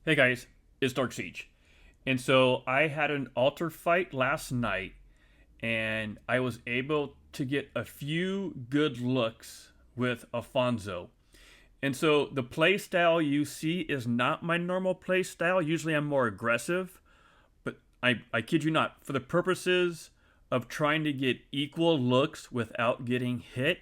Hey guys, it's Dark Siege. And so I had an altar fight last night and I was able to get a few good looks with Afonso. And so the play style you see is not my normal play style. Usually I'm more aggressive, but I kid you not, for the purposes of trying to get equal looks without getting hit,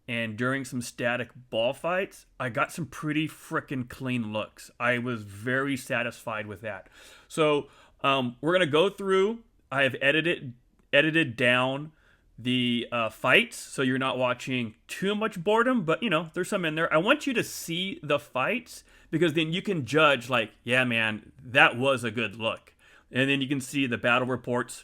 and during some static ball fights, I got some pretty freaking clean looks. I was very satisfied with that. So we're gonna go through. I have edited down the fights, so you're not watching too much boredom. But there's some in there. I want you to see the fights because then you can judge. Like, yeah, man, that was a good look. And then you can see the battle reports.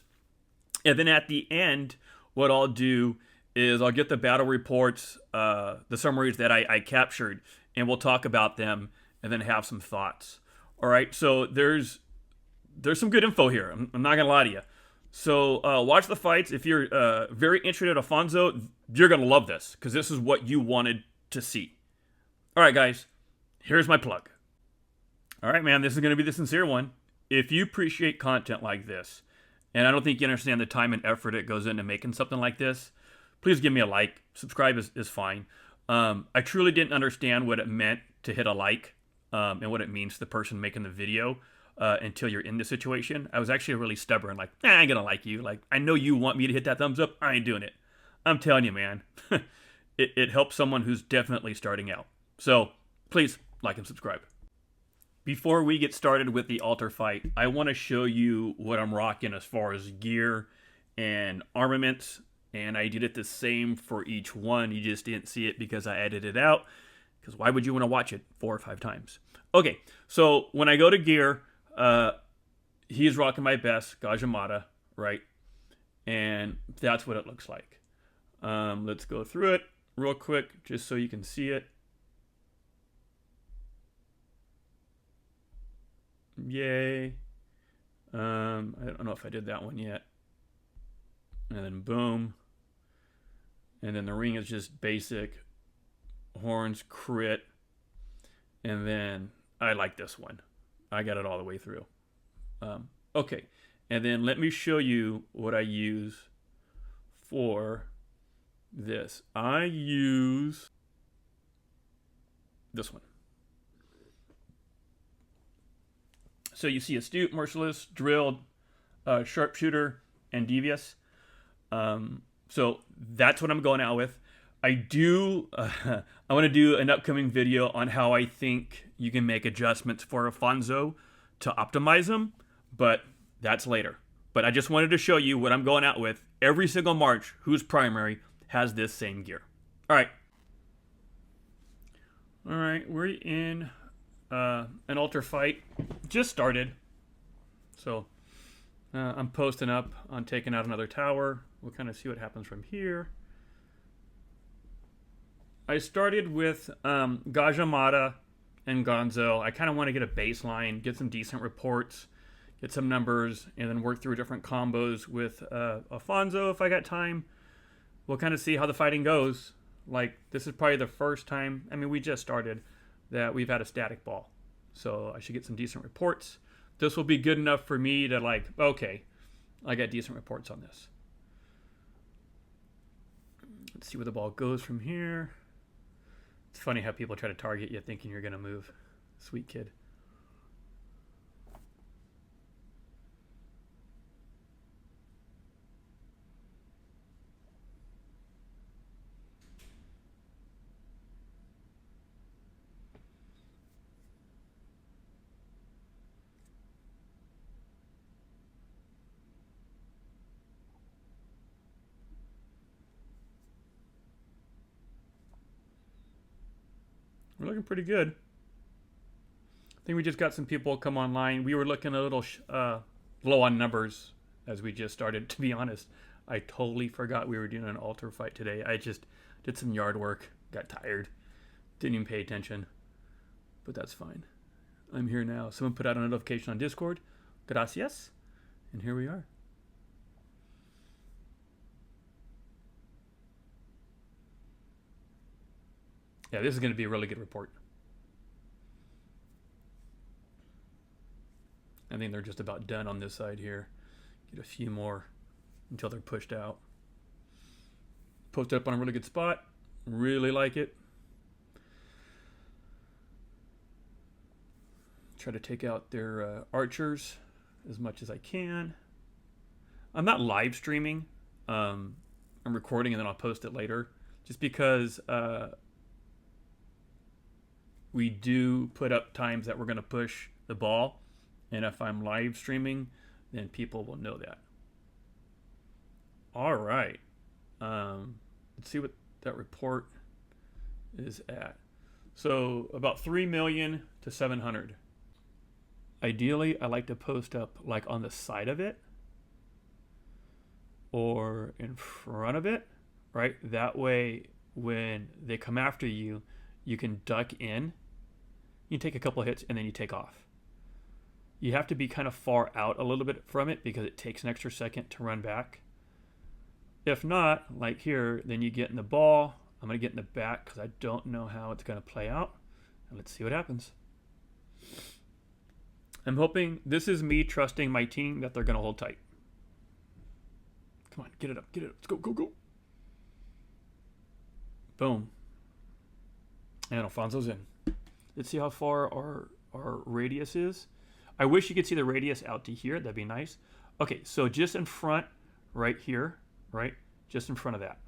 And then at the end, what I'll do is I'll get the battle reports, the summaries that I captured, and we'll talk about them and then have some thoughts. All right, so there's some good info here. I'm not gonna lie to you. So watch the fights. If you're very interested in Alfonso, you're gonna love this because this is what you wanted to see. All right, guys, here's my plug. All right, man, this is gonna be the sincere one. If you appreciate content like this, and I don't think you understand the time and effort it goes into making something like this, please give me a like. Subscribe is fine. I truly didn't understand what it meant to hit a like and what it means to the person making the video until you're in the situation. I was actually really stubborn, like, I ain't gonna like you. Like, I know you want me to hit that thumbs up. I ain't doing it. I'm telling you, man. it helps someone who's definitely starting out. So please like and subscribe. Before we get started with the altar fight, I want to show you what I'm rocking as far as gear and armaments. And I did it the same for each one. You just didn't see it because I edited it out. Because why would you want to watch it 4 or 5 times? Okay, so when I go to gear, he's rocking my best, Gajamada, right? And that's what it looks like. Let's go through it real quick just so you can see it. Yay. I don't know if I did that one yet. And then boom. And then the ring is just basic. Horns, crit. And then I like this one. I got it all the way through. Okay. And then let me show you what I use for this. I use this one. So you see astute, merciless, drilled, sharpshooter, and devious. So that's what I'm going out with. I want to do an upcoming video on how I think you can make adjustments for Afonso to optimize them, but that's later. But I just wanted to show you what I'm going out with. Every single March, who's primary, has this same gear. All right. All right, we're in an altar fight. Just started. So I'm posting up on taking out another tower. We'll kind of see what happens from here. I started with Gajamada and Gonzo. I kind of want to get a baseline, get some decent reports, get some numbers, and then work through different combos with Afonso if I got time. We'll kind of see how the fighting goes. Like, this is probably the first time, I mean, we just started, that we've had a static ball. So I should get some decent reports. This will be good enough for me to, like, okay, I got decent reports on this. Let's see where the ball goes from here. It's funny how people try to target you thinking you're going to move. Sweet kid. We're looking pretty good. I think we just got some people come online. We were looking a little low on numbers as we just started, to be honest. I totally forgot we were doing an altar fight today. I just did some yard work, got tired, didn't even pay attention. But that's fine. I'm here now. Someone put out a notification on Discord. Gracias. And here we are. Yeah, this is going to be a really good report. I think they're just about done on this side here. Get a few more until they're pushed out. Posted up on a really good spot. Really like it. Try to take out their archers as much as I can. I'm not live streaming. I'm recording and then I'll post it later. Just because we do put up times that we're going to push the ball. And if I'm live streaming, then people will know that. All right. Let's see what that report is at. So about 3 million to 700. Ideally, I like to post up like on the side of it or in front of it, right? That way, when they come after you, you can duck in. You take a couple hits and then you take off. You have to be kind of far out a little bit from it because it takes an extra second to run back. If not, like here, then you get in the ball. I'm going to get in the back because I don't know how it's going to play out. And let's see what happens. I'm hoping this is me trusting my team that they're going to hold tight. Come on, get it up, get it up. Let's go, go, go. Boom. And Alfonso's in. Let's see how far our radius is. I wish you could see the radius out to here. That'd be nice. Okay, so just in front, right here, right? Just in front of that.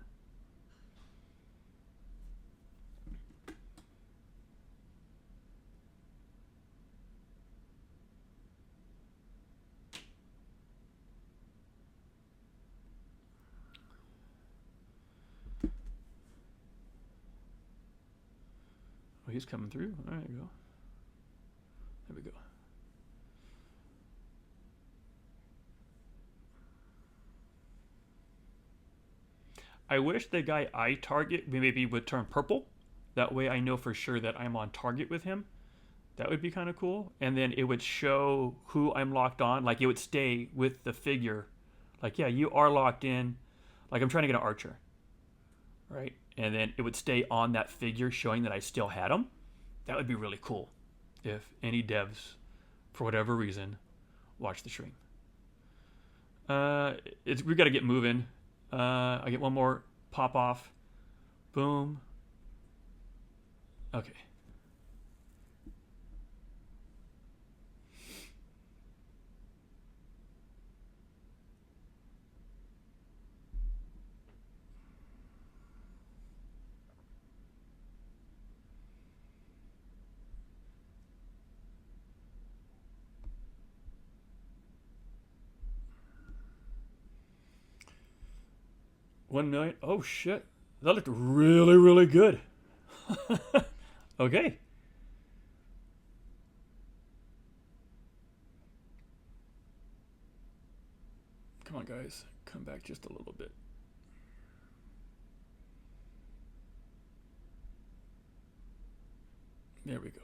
Oh, he's coming through. There you go. There we go. I wish the guy I target maybe would turn purple. That way I know for sure that I'm on target with him. That would be kind of cool. And then it would show who I'm locked on. Like it would stay with the figure. Like, yeah, you are locked in. Like I'm trying to get an archer. Right? And then it would stay on that figure showing that I still had him. That would be really cool. If any devs, for whatever reason, watch the stream. We got to get moving. I get one more pop off. Boom. Okay. $1 million. Oh shit. That looked really, really good. Okay. Come on, guys. Come back just a little bit. There we go.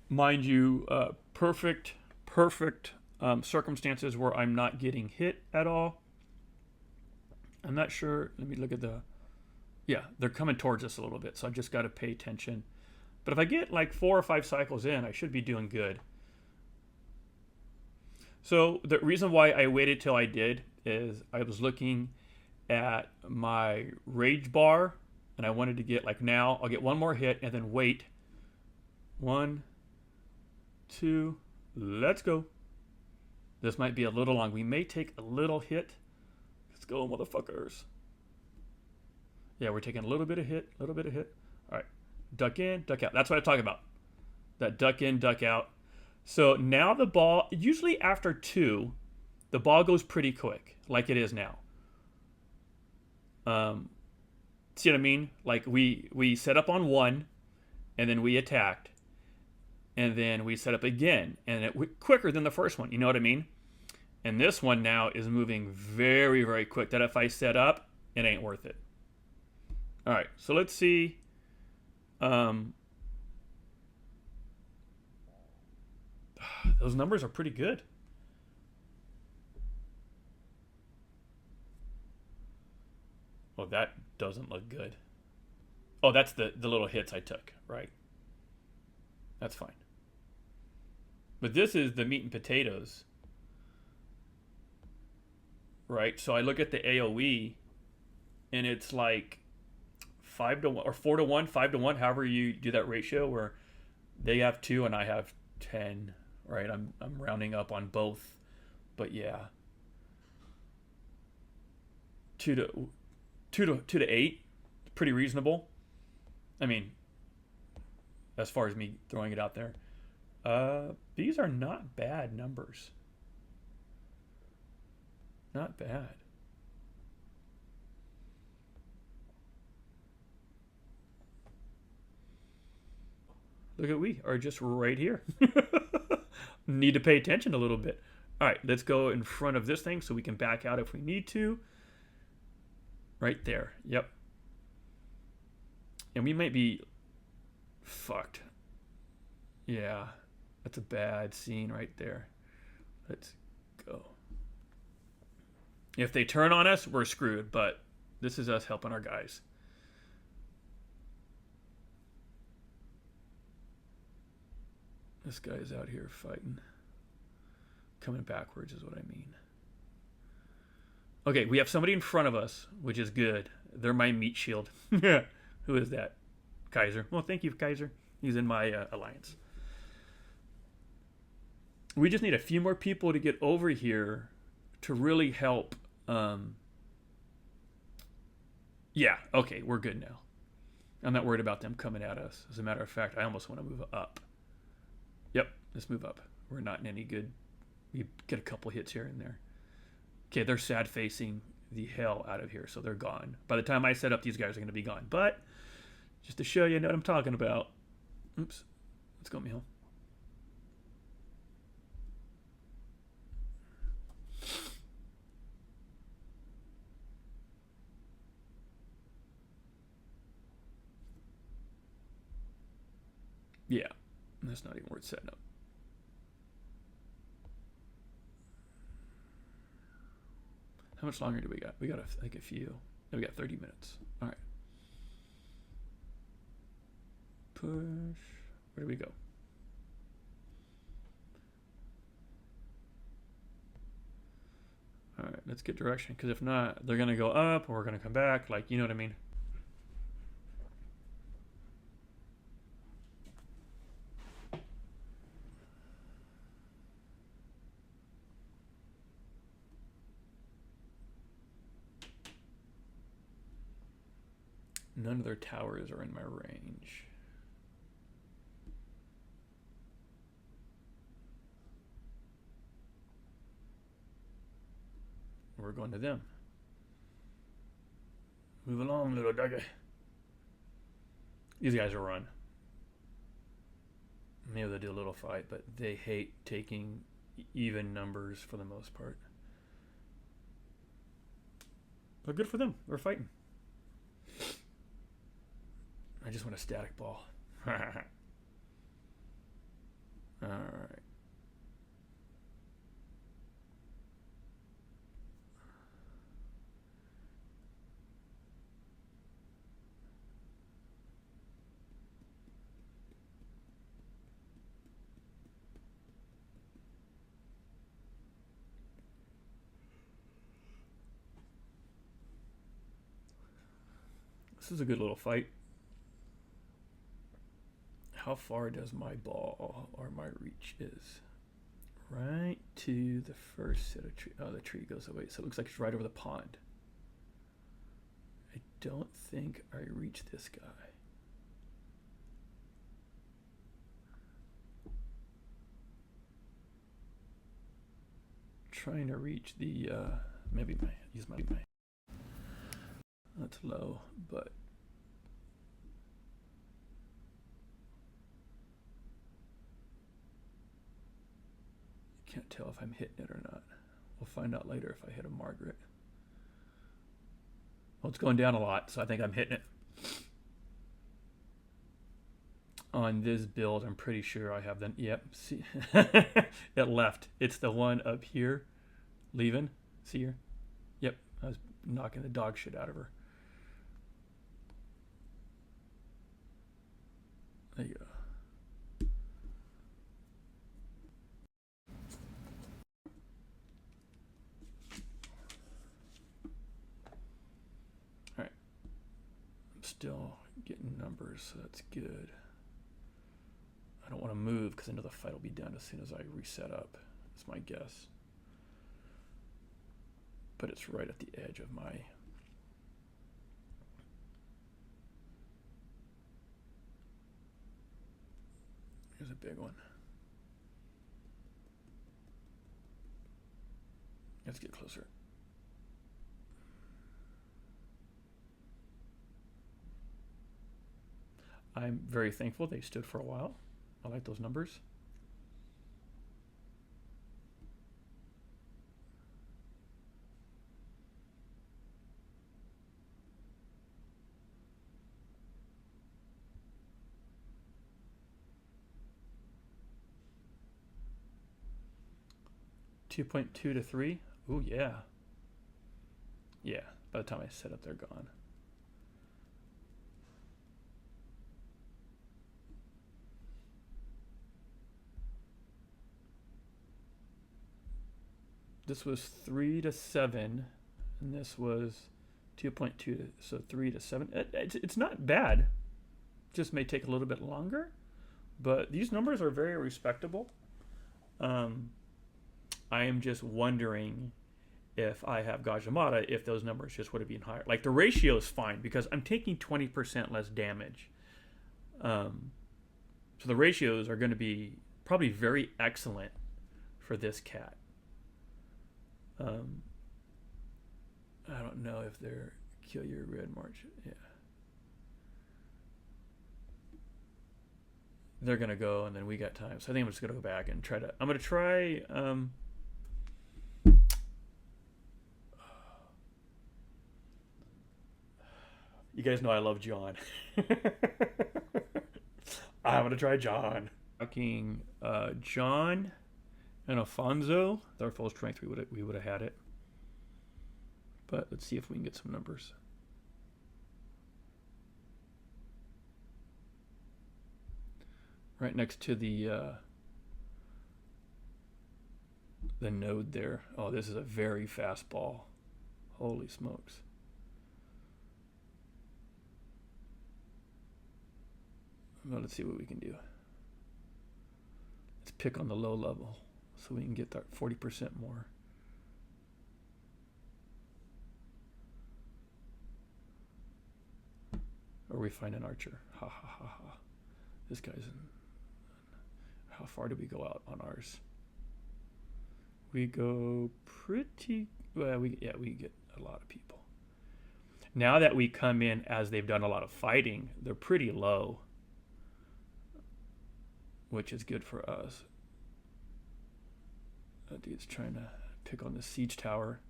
Mind you, perfect circumstances where I'm not getting hit at all. I'm not sure. Let me look at the... Yeah, they're coming towards us a little bit, so I've just got to pay attention. But if I get like 4 or 5 cycles in, I should be doing good. So the reason why I waited till I did is I was looking at my rage bar, and I wanted to get like now, I'll get one more hit and then wait. 1, 2, let's go. This might be a little long. We may take a little hit. Let's go, motherfuckers. Yeah, we're taking a little bit of hit, All right, duck in, duck out. That's what I'm talking about. That duck in, duck out. So now the ball, usually after 2, the ball goes pretty quick, like it is now. See what I mean? Like we set up on 1, and then we attacked. And then we set up again, and it went quicker than the first one. You know what I mean? And this one now is moving very, very quick. That if I set up, it ain't worth it. All right, so let's see. Those numbers are pretty good. Oh, that doesn't look good. Oh, that's the little hits I took, right? That's fine. But this is the meat and potatoes, right? So I look at the AOE, and it's like 5-1 or 4-1, 5-1, however you do that ratio, where they have 2 and I have 10, right? I'm rounding up on both, but yeah, 2 to 8, pretty reasonable. I mean, as far as me throwing it out there, these are not bad numbers. Not bad. Look at, we are just right here. Need to pay attention a little bit. All right, let's go in front of this thing so we can back out if we need to. Right there. Yep. And we might be fucked. Yeah, that's a bad scene right there. Let's go. If they turn on us, we're screwed, but this is us helping our guys. This guy's out here fighting. Coming backwards is what I mean. Okay, we have somebody in front of us, which is good. They're my meat shield. Who is that? Kaiser. Well, thank you, Kaiser. He's in my alliance. We just need a few more people to get over here to really help. Yeah, okay, we're good now. I'm not worried about them coming at us. As a matter of fact, I almost want to move up. Yep, let's move up. We're not in any good. We get a couple hits here and there. Okay, they're sad facing the hell out of here, so they're gone. By the time I set up, these guys are going to be gone. But just to show you what I'm talking about. Oops. Let's go, Mijo. Yeah, that's not even worth setting up. How much longer do we got? We got like a few. We got 30 minutes. All right. Push. Where do we go? All right, let's get direction, because if not, they're going to go up or we're going to come back. Like, you know what I mean? None of their towers are in my range. We're going to them. Move along, little doggy. These guys will run. Maybe they'll do a little fight, but they hate taking even numbers for the most part. But good for them. We're fighting. I just want a static ball. All right. This is a good little fight. How far does my ball or my reach is? Right to the first set of tree. Oh, the tree goes away. So it looks like it's right over the pond. I don't think I reach this guy. Trying to reach the, maybe use my, that's low, but can't tell if I'm hitting it or not. We'll find out later if I hit a Margaret. Well, it's going down a lot, so I think I'm hitting it. On this build, I'm pretty sure I have the, yep, see, it left. It's the one up here, leaving, see her? Yep, I was knocking the dog shit out of her. There you go. still getting numbers, so that's good. I don't want to move because I know the fight will be done as soon as I reset up. That's my guess. But it's right at the edge of my... Here's a big one. Let's get closer. I'm very thankful they stood for a while. I like those numbers. $2.2 to 3. Ooh, yeah. Yeah, by the time I set up, they're gone. This was 3 to 7, and this was 2.2, so 3 to 7. It's not bad. Just may take a little bit longer, but these numbers are very respectable. I am just wondering if I have Gajamada, if those numbers just would have been higher. Like the ratio is fine because I'm taking 20% less damage. So the ratios are going to be probably very excellent for this cat. I don't know if they're kill your red march. Yeah. They're going to go, and then we got time. So I think I'm just going to go back and try to... I'm going to try... you guys know I love John. I'm going to try John. Fucking John and Afonso. With our full strength, we would have had it. But let's see if we can get some numbers. Right next to the node there. Oh, this is a very fast ball. Holy smokes. Well, let's see what we can do. Let's pick on the low level so we can get that 40% more. Or we find an archer. Ha ha ha ha. This guy's in. How far do we go out on ours? We go pretty well. We get a lot of people. Now that we come in as they've done a lot of fighting, they're pretty low, which is good for us. That dude's trying to pick on the siege tower.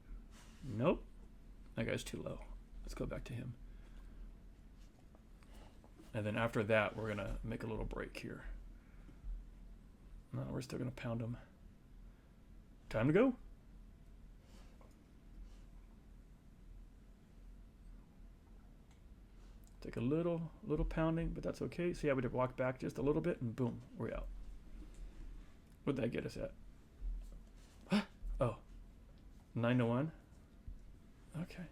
Nope, that guy's too low. Let's go back to him. And then after that, we're gonna make a little break here. No, we're still gonna pound them. Time to go. Take a little pounding, but that's okay. So yeah, we just walk back just a little bit, and boom, we're out. What'd that get us at? Oh, 9 to 1. Okay.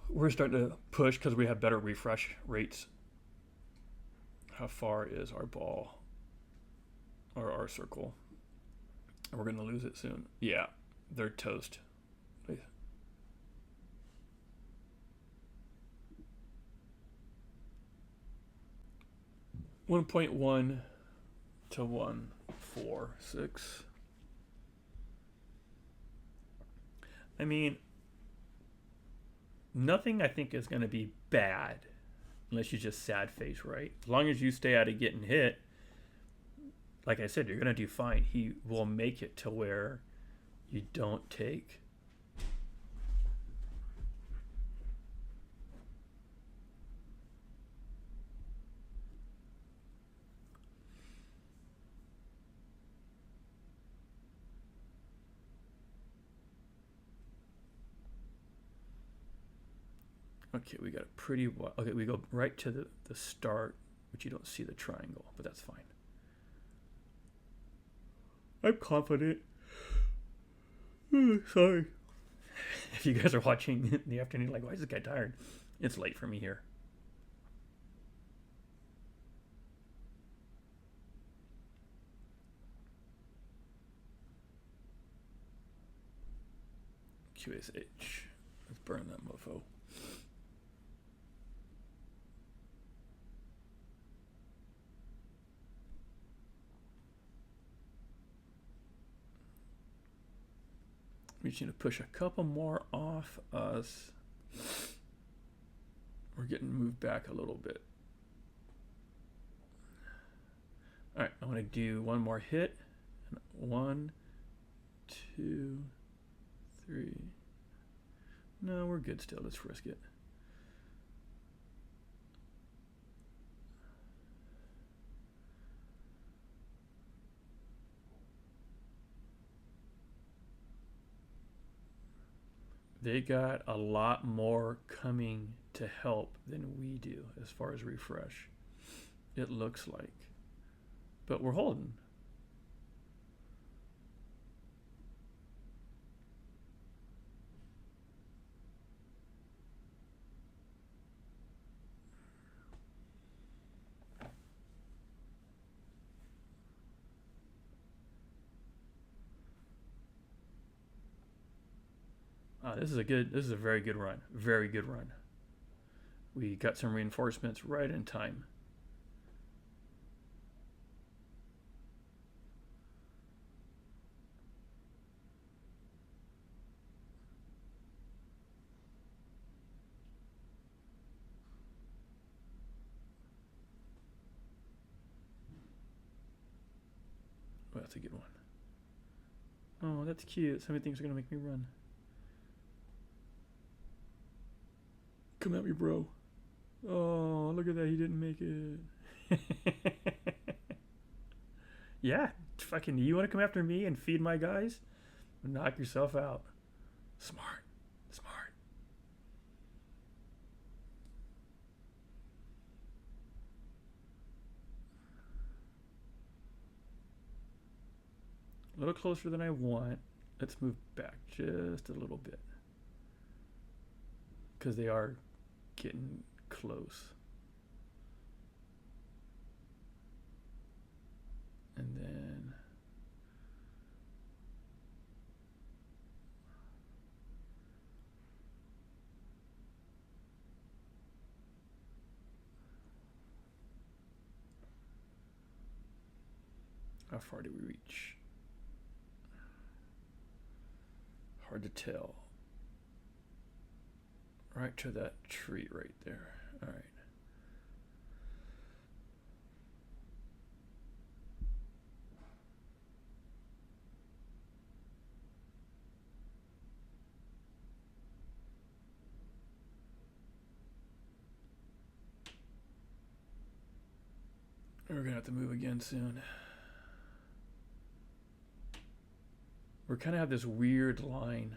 We're starting to push because we have better refresh rates. How far is our ball or our circle? We're going to lose it soon. Yeah, they're toast. 1.1 to 1.46. I mean, nothing I think is going to be bad unless you just sad face, right? As long as you stay out of getting hit, like I said, you're going to do fine. He will make it to where you don't take. Okay, we got a pretty wide. Okay, we go right to the start, but you don't see the triangle, but that's fine. I'm confident. Sorry. If you guys are watching in the afternoon, like, why is this guy tired? It's late for me here. QSH. Let's burn that mofo. We just need to push a couple more off us. We're getting moved back a little bit. All right, I want to do one more hit. 1, 2, 3. No, we're good still. Let's risk it. They got a lot more coming to help than we do as far as refresh. It looks like. But we're holding. This is a very good run. Very good run. We got some reinforcements right in time. Oh, that's a good one. Oh, that's cute. So many things are gonna make me run. Come at me, bro. Oh, look at that. He didn't make it. Yeah. Fucking, you want to come after me and feed my guys? Knock yourself out. Smart. Smart. A little closer than I want. Let's move back just a little bit. Because they are getting close. And then how far do we reach? Hard to tell. Right to that tree right there. All right. We're gonna have to move again soon. We're kind of have this weird line.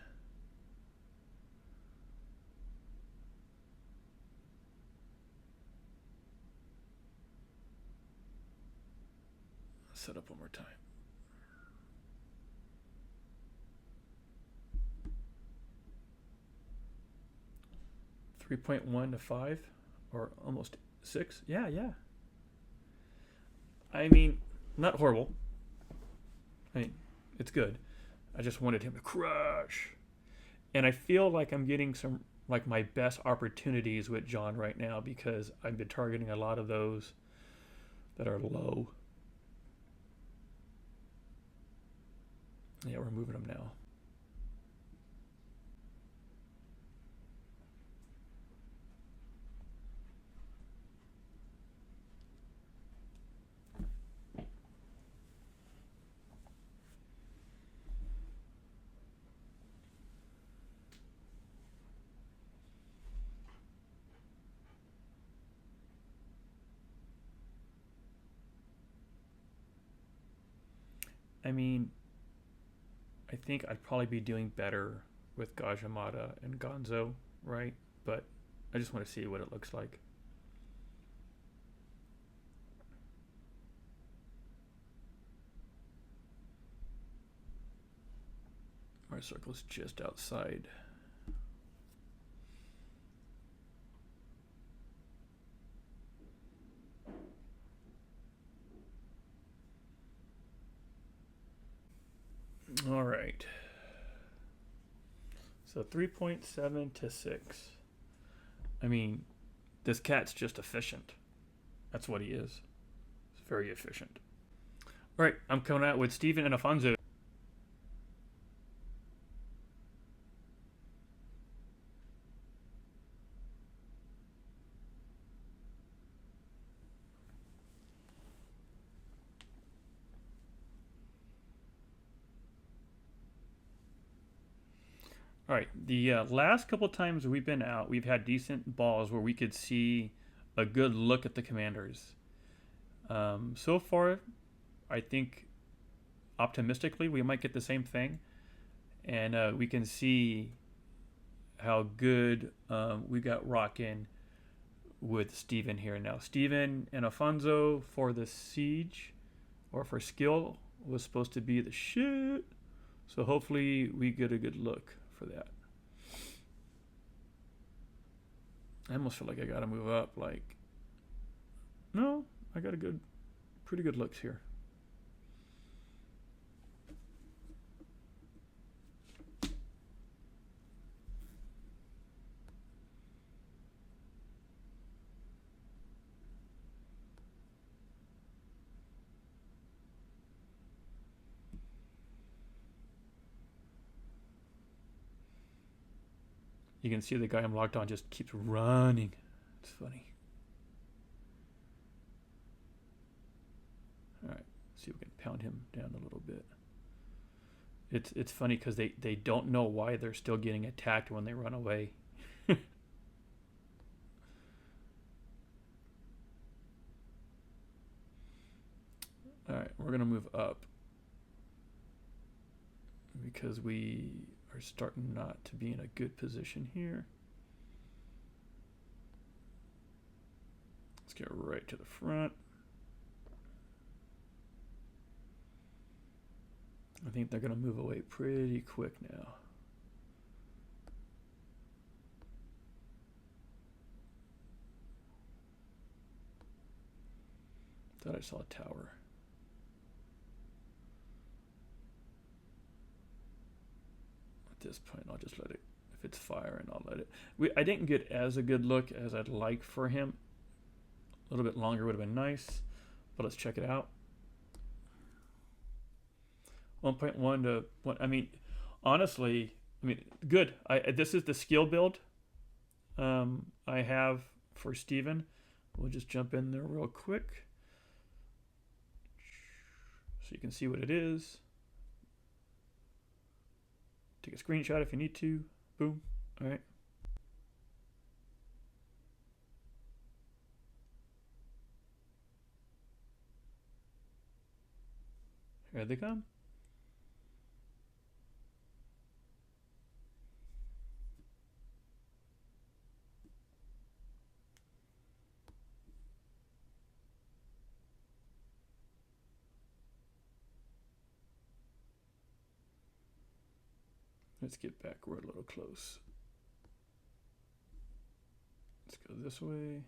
Set up one more time. $3.1 to 5 or almost 6. Yeah. I mean, not horrible. I mean, it's good. I just wanted him to crush. And I feel like I'm getting some, like, my best opportunities with John right now because I've been targeting a lot of those that are low. Yeah, we're moving them now. I mean, I think I'd probably be doing better with Gajamada and Gonzo, right? But I just want to see what it looks like. Our circle's just outside. All right. So 3.7 to 6. I mean, this cat's just efficient. That's what he is. He's very efficient. All right, I'm coming out with Steven and Afonso. All right, the last couple times we've been out, we've had decent balls where we could see a good look at the commanders. So far, I think optimistically we might get the same thing, and we can see how good we got rocking with Steven here. Now, Steven and Afonso for the siege or for skill was supposed to be the shit. So hopefully we get a good look for that. I almost feel like I gotta move up. Like, no, I got pretty good looks here. You can see the guy I'm locked on just keeps running. It's funny. All right, see if we can pound him down a little bit. It's funny because they don't know why they're still getting attacked when they run away. All right, we're gonna move up because we are starting not to be in a good position here. Let's get right to the front. I think they're going to move away pretty quick now. Thought I saw a tower. At this point, I'll just let it, if it's fire, and I'll let it. I didn't get as a good look as I'd like for him. A little bit longer would have been nice, but let's check it out. 1.1 to 1. I mean, honestly, good. This is the skill build I have for Steven. We'll just jump in there real quick so you can see what it is. Take a screenshot if you need to. Boom. All right. Here they come. Let's get back. We're a little close. Let's go this way.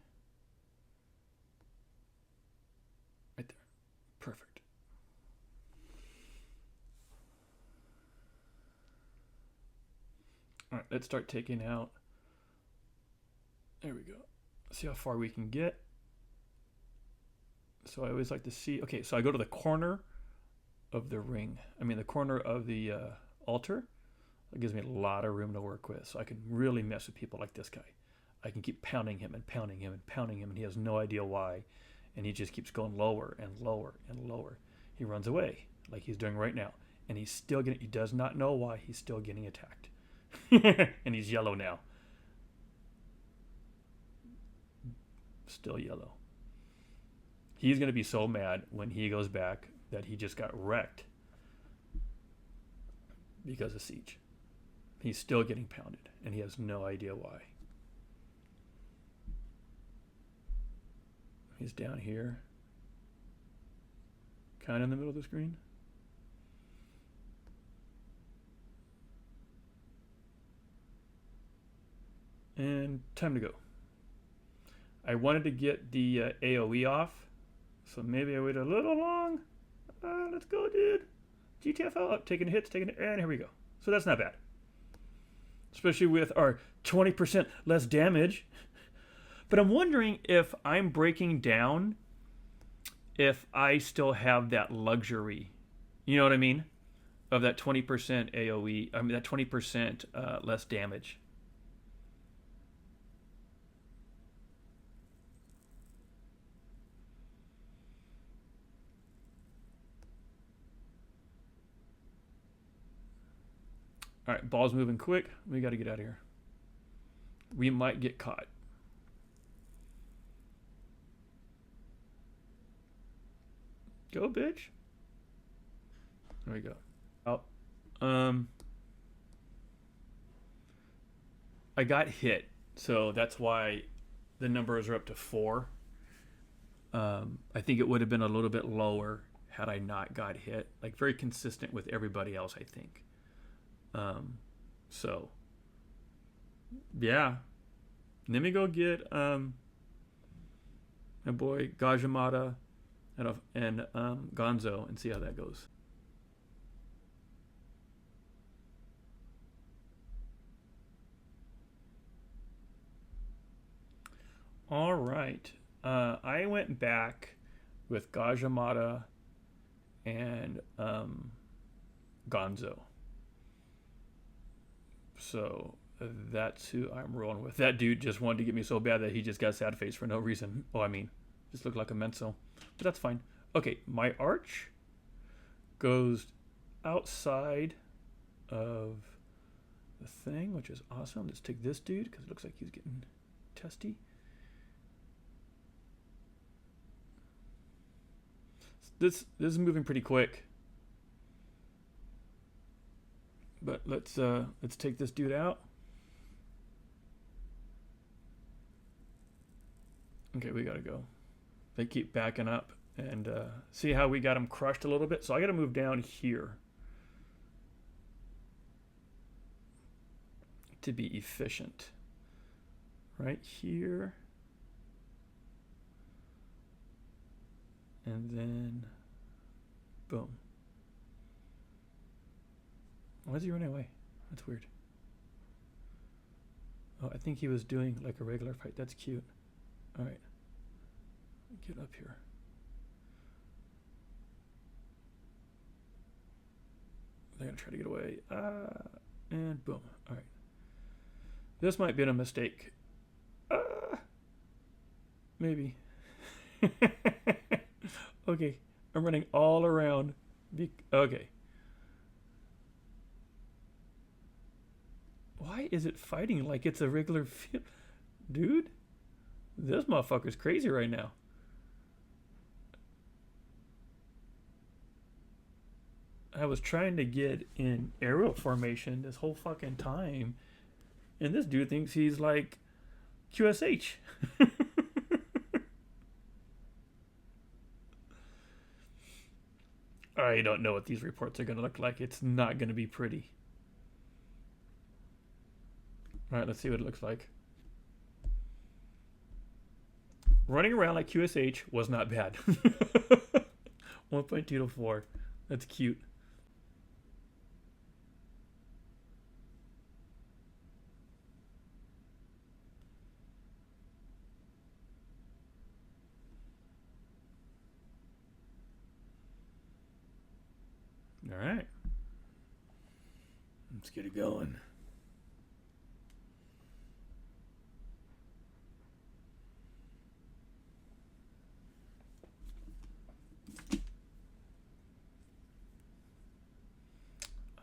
Right there. Perfect. All right, let's start taking out. There we go. See how far we can get. So I always like to see. Okay, so I go to the corner of the ring. The corner of the altar. That gives me a lot of room to work with. So I can really mess with people like this guy. I can keep pounding him and pounding him and pounding him, and he has no idea why. And he just keeps going lower and lower and lower. He runs away like he's doing right now. And he's still getting, he does not know why he's still getting attacked. And he's yellow now. Still yellow. He's going to be so mad when he goes back that he just got wrecked because of siege. He's still getting pounded, and he has no idea why. He's down here. Kind of in the middle of the screen. And time to go. I wanted to get the AoE off, so maybe I waited a little long. Let's go, dude. GTFO up, taking hits, and here we go. So that's not bad. Especially with our 20% less damage. But I'm wondering if I'm breaking down, if I still have that luxury. You know what I mean? Of that 20% AoE, I mean that 20% less damage. All right, ball's moving quick. We got to get out of here. We might get caught. Go, bitch. There we go. Out. I got hit, so that's why the numbers are up to 4. I think it would have been a little bit lower had I not got hit. Like very consistent with everybody else, I think. So yeah, let me go get my boy Gajamada and Gonzo and see how that goes. All right, I went back with Gajamada and Gonzo. So that's who I'm rolling with. That dude just wanted to get me so bad that he just got sad face for no reason. Oh, I mean, just looked like a menso. But that's fine. Okay, my arch goes outside of the thing, which is awesome. Let's take this dude because it looks like he's getting testy. This is moving pretty quick. But let's take this dude out. Okay, we gotta go. They keep backing up, and see how we got them crushed a little bit. So I gotta move down here to be efficient. Right here, and then boom. Why is he running away? That's weird. Oh, I think he was doing like a regular fight. That's cute. All right. Get up here. They're going to try to get away. And boom. All right. This might be a mistake. Maybe. Okay. I'm running all around. Okay. Why is it fighting like it's a regular field? Dude, this motherfucker's crazy right now. I was trying to get in aerial formation this whole fucking time, and this dude thinks he's like QSH. I don't know what these reports are going to look like. It's not going to be pretty. All right, let's see what it looks like. Running around like QSH was not bad. 1.2 to 4. That's cute. All right. Let's get it going.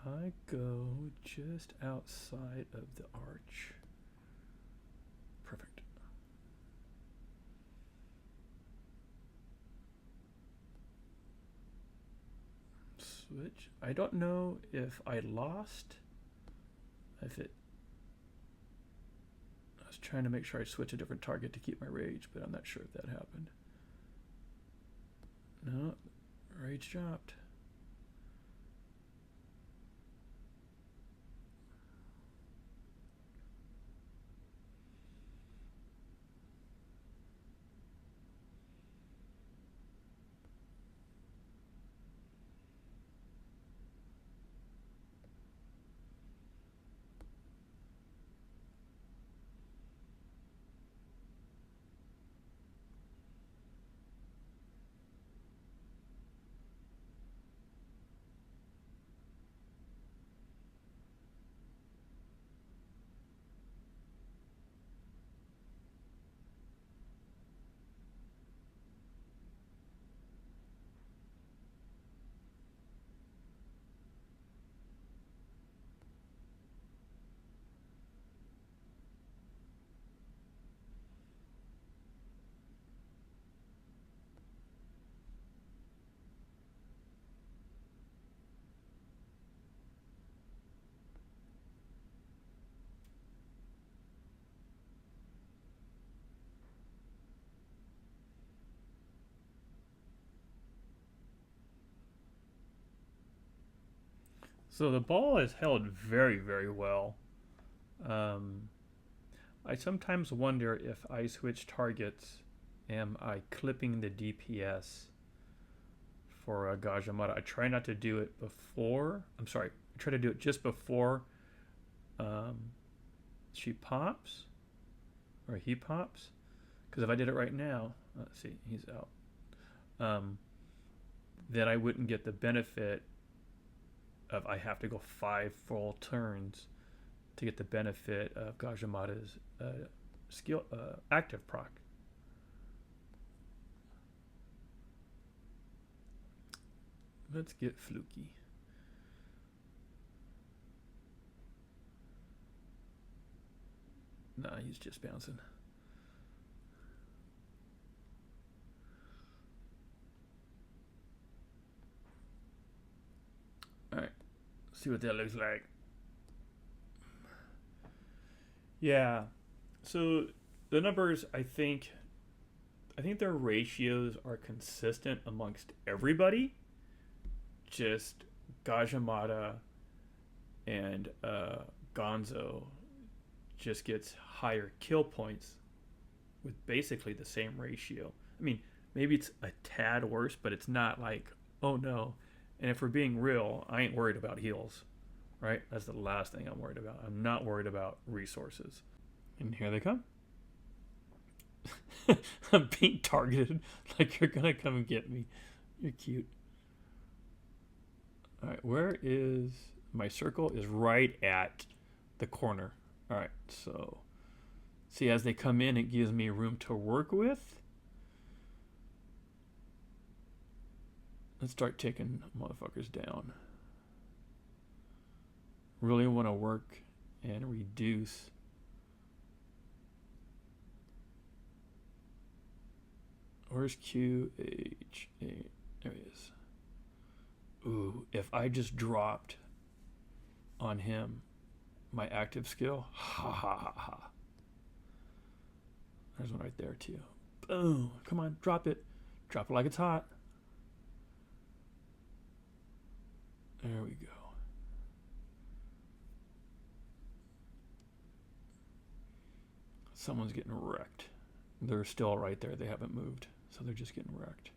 I go just outside of the arch. Perfect. Switch. I don't know if I lost. I was trying to make sure I switch a different target to keep my rage, but I'm not sure if that happened. No, rage dropped. So the ball is held very, very well. Um, I sometimes wonder if I switch targets, am I clipping the DPS for a Gajamada? I try not to do it before. I'm sorry. I try to do it just before um, she pops or he pops. Because if I did it right now, let's see, he's out. Um, then I wouldn't get the benefit of I have to go 5 full turns to get the benefit of Gajamada's skill active proc. Let's get fluky. Nah, he's just bouncing. Alright, see what that looks like. Yeah, so the numbers, I think their ratios are consistent amongst everybody. Just Gajamada and Gonzo just gets higher kill points with basically the same ratio. I mean, maybe it's a tad worse, but it's not like, oh no. And if we're being real, I ain't worried about heals, right? That's the last thing I'm worried about. I'm not worried about resources. And here they come. I'm being targeted like you're gonna come and get me. You're cute. All right, where is my circle? Is right at the corner. All right, so see, as they come in, it gives me room to work with. Let's start taking motherfuckers down. Really want to work and reduce. Where's Q, H, A? There he is. Ooh, if I just dropped on him my active skill, ha ha ha ha. There's one right there too. Boom, come on, drop it. Drop it like it's hot. There we go. Someone's getting wrecked. They're still right there. They haven't moved. So they're just getting wrecked.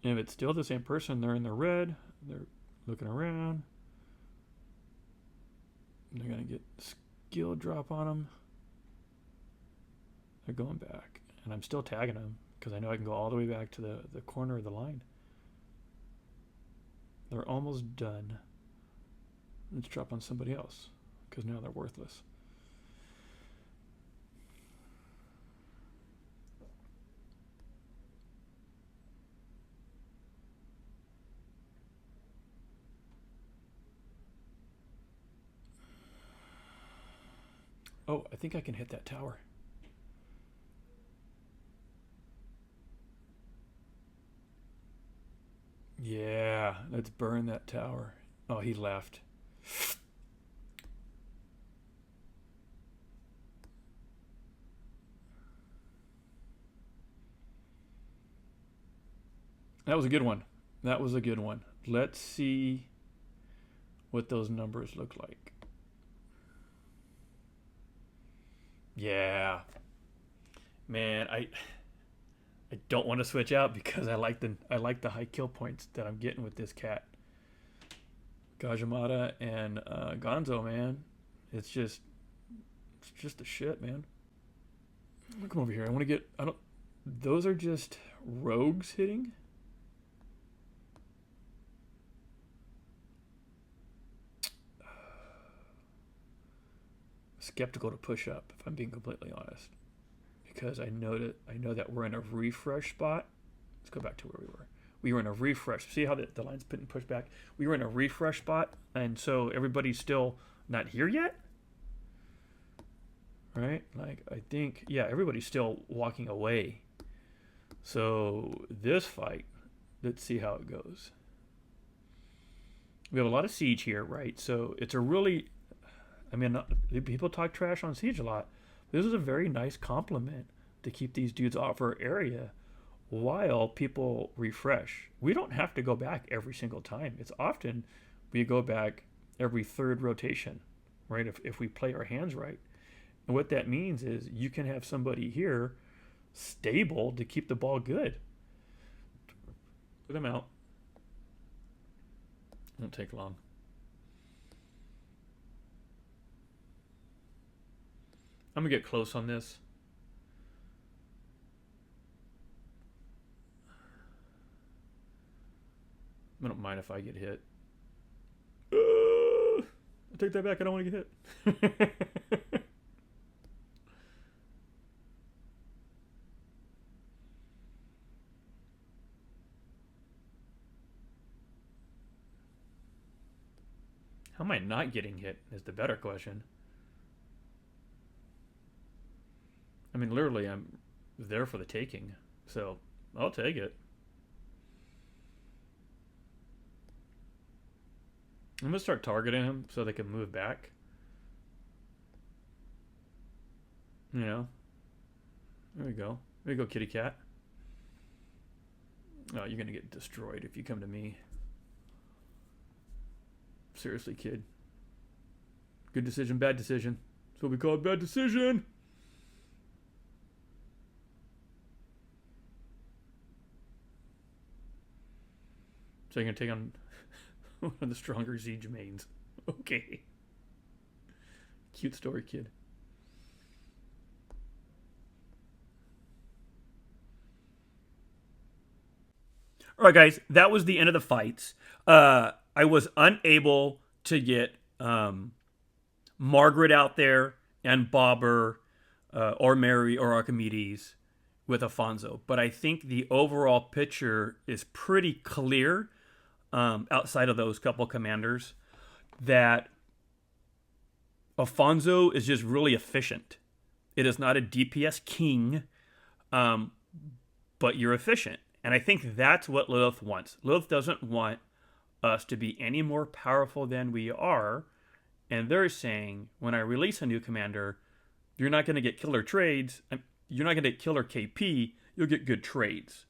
And if it's still the same person, they're in the red. They're looking around. They're going to get skill drop on them. They're going back. And I'm still tagging them because I know I can go all the way back to the corner of the line. They're almost done. Let's drop on somebody else because now they're worthless. Oh, I think I can hit that tower. Yeah, let's burn that tower. Oh, he left. That was a good one. That was a good one. Let's see what those numbers look like. Yeah. Man, I don't want to switch out because I like the high kill points that I'm getting with this cat. Gajamada and Gonzo, man. It's just the shit, man. Come over here. I want to get. I don't. Those are just rogues hitting. Skeptical to push up, if I'm being completely honest, because I know that we're in a refresh spot. Let's go back to where we were. We were in a refresh. See how the line's been pushed back? We were in a refresh spot, and so everybody's still not here yet. Right? Like, I think, yeah, everybody's still walking away. So this fight, let's see how it goes. We have a lot of siege here, right? So it's a really, I mean, people talk trash on siege a lot. This is a very nice compliment to keep these dudes off our area while people refresh. We don't have to go back every single time. It's often we go back every third rotation, right? If we play our hands right. And what that means is you can have somebody here stable to keep the ball good. Put them out. Won't take long. I'm gonna get close on this. I don't mind if I get hit. I take that back. I don't want to get hit. How am I not getting hit is the better question. I mean, literally, I'm there for the taking, so I'll take it. I'm going to start targeting him so they can move back. You know? There we go. There you go, kitty cat. Oh, you're going to get destroyed if you come to me. Seriously, kid. Good decision, bad decision. That's what we call a bad decision. So you're going to take on one of the stronger siege mains. Okay. Cute story, kid. All right, guys. That was the end of the fights. I was unable to get Margaret out there and Bobber or Mary or Archimedes with Afonso. But I think the overall picture is pretty clear outside of those couple commanders that Afonso is just really efficient. It is not a DPS king, but you're efficient. And I think that's what Lilith wants. Lilith doesn't want us to be any more powerful than we are. And they're saying, when I release a new commander, you're not going to get killer trades. You're not going to get killer KP. You'll get good trades.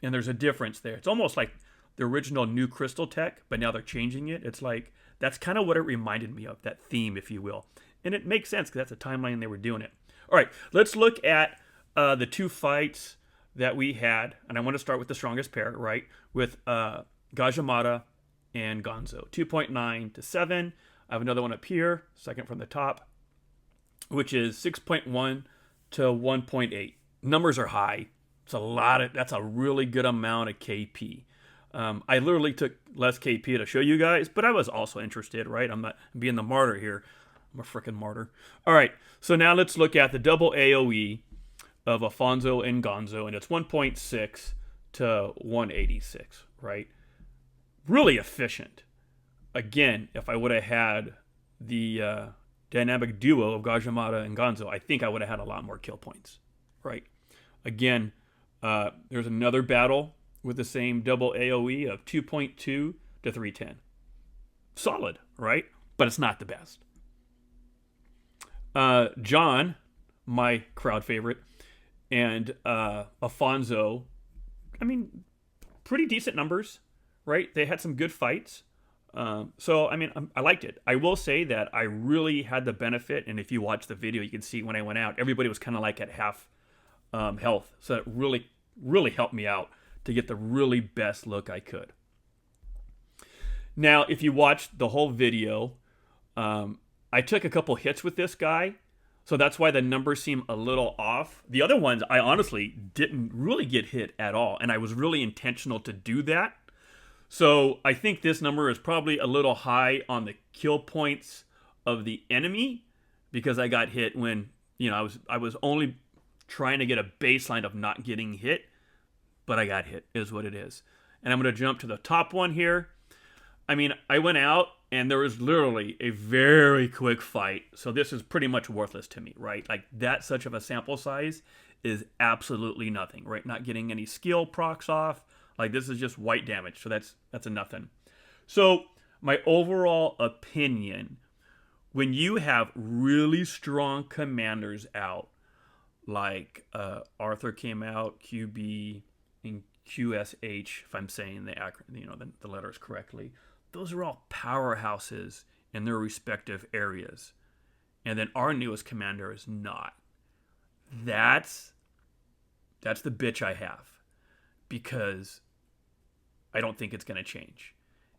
And there's a difference there. It's almost like the original New Crystal tech, but now they're changing it. It's like, that's kind of what it reminded me of, that theme, if you will. And it makes sense because that's the timeline they were doing it. All right, let's look at the two fights that we had. And I want to start with the strongest pair, right? With Gajamada and Gonzo. 2.9 to 7. I have another one up here, second from the top, which is 6.1 to 1.8. Numbers are high. It's a lot of, that's a really good amount of KP. I literally took less KP to show you guys, but I was also interested, right? I'm not being the martyr here. I'm a freaking martyr. All right, so now let's look at the double AoE of Afonso and Gonzo, and it's 1.6 to 186, right? Really efficient. Again, if I would have had the dynamic duo of Gajamada and Gonzo, I think I would have had a lot more kill points, right? Again, there's another battle with the same double AoE of 2.2 to 310. solid, right? But it's not the best. John, my crowd favorite, and Afonso, I mean, pretty decent numbers, right? They had some good fights. So, I mean, I liked it. I will say that I really had the benefit, and if you watch the video, you can see when I went out, everybody was kind of like at half health. So it really, really helped me out to get the really best look I could. Now, if you watched the whole video, I took a couple hits with this guy, so that's why the numbers seem a little off. The other ones, I honestly didn't really get hit at all, and I was really intentional to do that. So I think this number is probably a little high on the kill points of the enemy, because I got hit when, you know, I was only trying to get a baseline of not getting hit, but I got hit, is what it is. And I'm going to jump to the top one here. I mean, I went out and there was literally a very quick fight. So this is pretty much worthless to me, right? Like, that such of a sample size is absolutely nothing, right? Not getting any skill procs off. Like, this is just white damage. So that's a nothing. So my overall opinion, when you have really strong commanders out, like Arthur came out, QB, and QSH, if I'm saying the letters correctly, those are all powerhouses in their respective areas. And then our newest commander is not. That's the bitch I have, because I don't think it's going to change.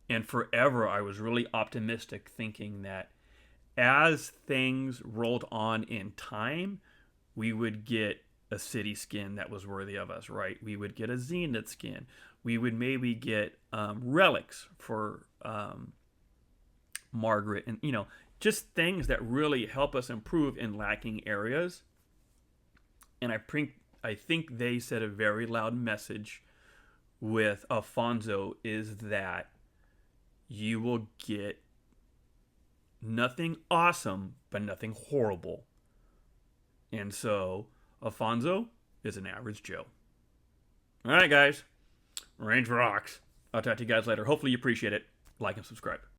And forever, I was really optimistic, thinking that as things rolled on in time, we would get a city skin that was worthy of us, right? We would get a Zenith skin. We would maybe get relics for Margaret, and, you know, just things that really help us improve in lacking areas. And I think they said a very loud message with Afonso, is that you will get nothing awesome, but nothing horrible. And so Afonso is an average Joe. All right, guys. Range rocks. I'll talk to you guys later. Hopefully you appreciate it. Like and subscribe.